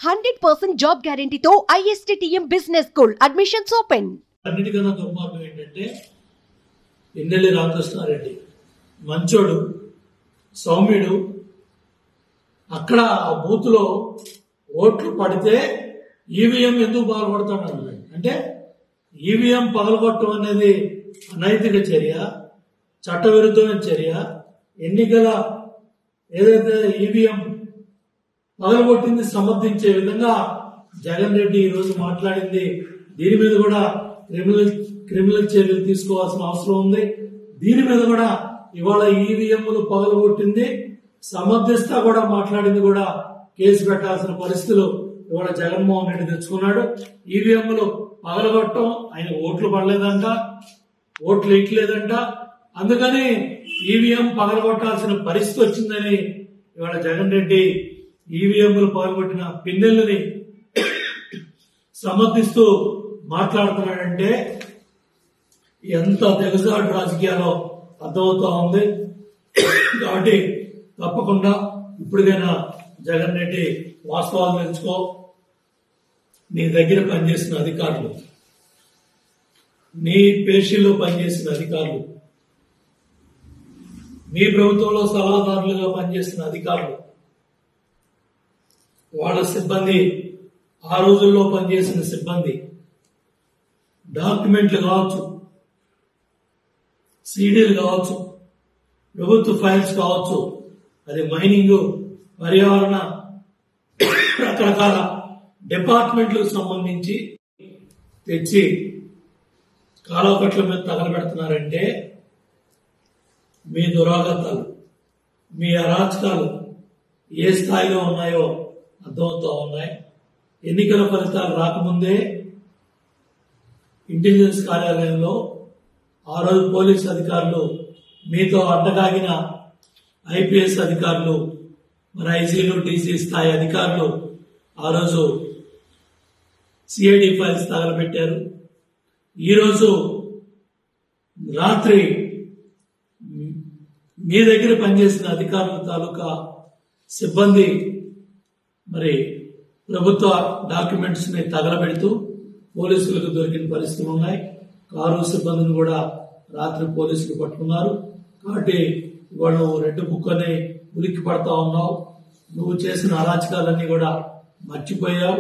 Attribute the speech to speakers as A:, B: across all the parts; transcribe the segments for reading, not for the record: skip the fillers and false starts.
A: 100% job గ్యారెంటీతో ISTTM business school admissions open.
B: అన్నిటికన్నా దుర్మార్గం ఏంటంటే ఎన్నెల్లి రామకృష్ణారెడ్డి మంచోడు, సౌమ్యుడు. అక్కడ ఆ బూత్ లో ఓట్లు పడితే ఈవీఎం ఎందుకు పగలగొడతాడు అంటే ఈవీఎం పగలగొట్టడం అనేది అనైతిక చర్య, చట్టవిరుద్ధమైన చర్య. ఎన్నికల ఏదైతే ఈవీఎం పగలగొట్టింది సమర్థించే విధంగా జగన్ రెడ్డి ఈ రోజు మాట్లాడింది. దీని మీద కూడా క్రిమినల్ చర్యలు తీసుకోవాల్సిన అవసరం ఉంది. దీని మీద కూడా ఇవాళ ఈవీఎంలు పగలగొట్టింది సమర్థిస్తా కూడా మాట్లాడింది కూడా కేసు పెట్టాల్సిన పరిస్థితులు ఇవాళ జగన్మోహన్ రెడ్డి తెచ్చుకున్నాడు. ఈవీఎంలు పగలగొట్టడం ఆయన ఓట్లు పడలేదంట, ఓట్లు ఇట్లేదంట, అందుకని ఈవీఎం పగలగొట్టాల్సిన పరిస్థితి వచ్చిందని ఇవాళ జగన్ రెడ్డి ఈవీఎంలు పగలగొట్టిన పిన్నెల్ని సమర్థిస్తూ మాట్లాడుతున్నాడంటే ఎంత తెగసాటు రాజకీయాల్లో అర్థమవుతా ఉంది. కాబట్టి తప్పకుండా ఇప్పటికైనా జగన్ రెడ్డి వాస్తవాలు తెలుసుకో. నీ దగ్గర పనిచేసిన అధికారులు, నీ పేషీలో పనిచేసిన అధికారులు, మీ ప్రభుత్వంలో సలహాదారులుగా పనిచేసిన అధికారులు, వాళ్ళ సిబ్బంది, ఆ రోజుల్లో పనిచేసిన సిబ్బంది, డాక్యుమెంట్లు కావచ్చు, సీడీలు కావచ్చు, ప్రభుత్వ ఫైల్స్ కావచ్చు, అది మైనింగ్, పర్యావరణ, రకరకాల డిపార్ట్మెంట్లకు సంబంధించి తెచ్చి కాలువకట్ల మీద తగలబెడుతున్నారంటే మీ దురాగతాలు, మీ అరాచకాలు ఏ స్థాయిలో ఉన్నాయో అర్థమవుతా ఉన్నాయి. ఎన్నికల ఫలితాలు రాకముందే ఇంటెలిజెన్స్ కార్యాలయంలో ఆ రోజు పోలీసు అధికారులు, మీతో అడ్డగాగిన ఐపీఎస్ అధికారులు, మన ఐజీలు, డీసీ స్థాయి అధికారులు ఆ రోజు సిఐడి ఫైల్స్ తగలబెట్టారు. ఈరోజు రాత్రి మీ దగ్గర పనిచేసిన అధికారుల తాలూకా సిబ్బంది మరి ప్రభుత్వ డాక్యుమెంట్స్ ని తగలబెడుతూ పోలీసులకు దొరికిన పరిస్థితులు ఉన్నాయి. కారు సిబ్బందిని కూడా రాత్రి పోలీసులు పట్టుకున్నారు. కాబట్టి ఇవాళ నువ్వు రెడ్ బుక్ అని ఉలిక్కి పడతా ఉన్నావు. నువ్వు చేసిన అరాచకాలన్నీ కూడా మర్చిపోయావు.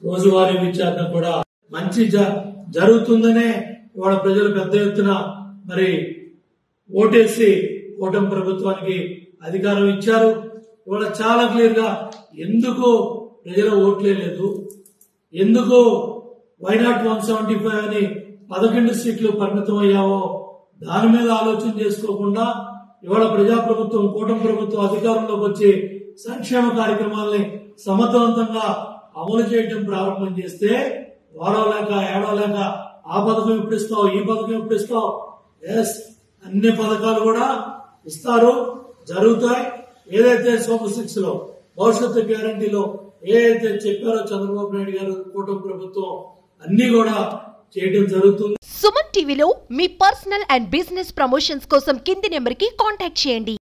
B: రోజువారీ విచారణ కూడా మంచి జరుగుతుందనే ఇవాళ ప్రజలు పెద్ద ఎత్తున మరి ఓటేసి కూటమి ప్రభుత్వానికి అధికారం ఇచ్చారు. ఇవాళ చాలా క్లియర్ గా ఎందుకు ప్రజల ఓట్లే లేదు, ఎందుకు వైనాట్ 175 అని 11 సీట్లు పరిమితం అయ్యావో దాని మీద ఆలోచన చేసుకోకుండా ఇవాళ ప్రజాప్రభుత్వం, కూటమి ప్రభుత్వం అధికారంలోకి వచ్చి సంక్షేమ కార్యక్రమాలని సమర్థవంతంగా అమలు చేయడం ప్రారంభం చేస్తే వారం లేక ఏడో లేక ఆ పథకం ఎప్పుడు ఇస్తావు, ఈ పథకం ఎప్పుడు ఇస్తావు, ఎస్ అన్ని పథకాలు కూడా ఇస్తారు, జరుగుతాయి. ఏదైతే సూపర్ 6 లో భవిష్యత్తు గ్యారంటీలో ఏదైతే చెప్పారో చంద్రబాబు నాయుడు గారు, కూటమి ప్రభుత్వం అన్ని కూడా చేయడం జరుగుతుంది.
A: సుమన్ టీవీలో మీ పర్సనల్ అండ్ బిజినెస్ ప్రమోషన్స్ కోసం కింది నెంబర్ కి కాంటాక్ట్ చేయండి.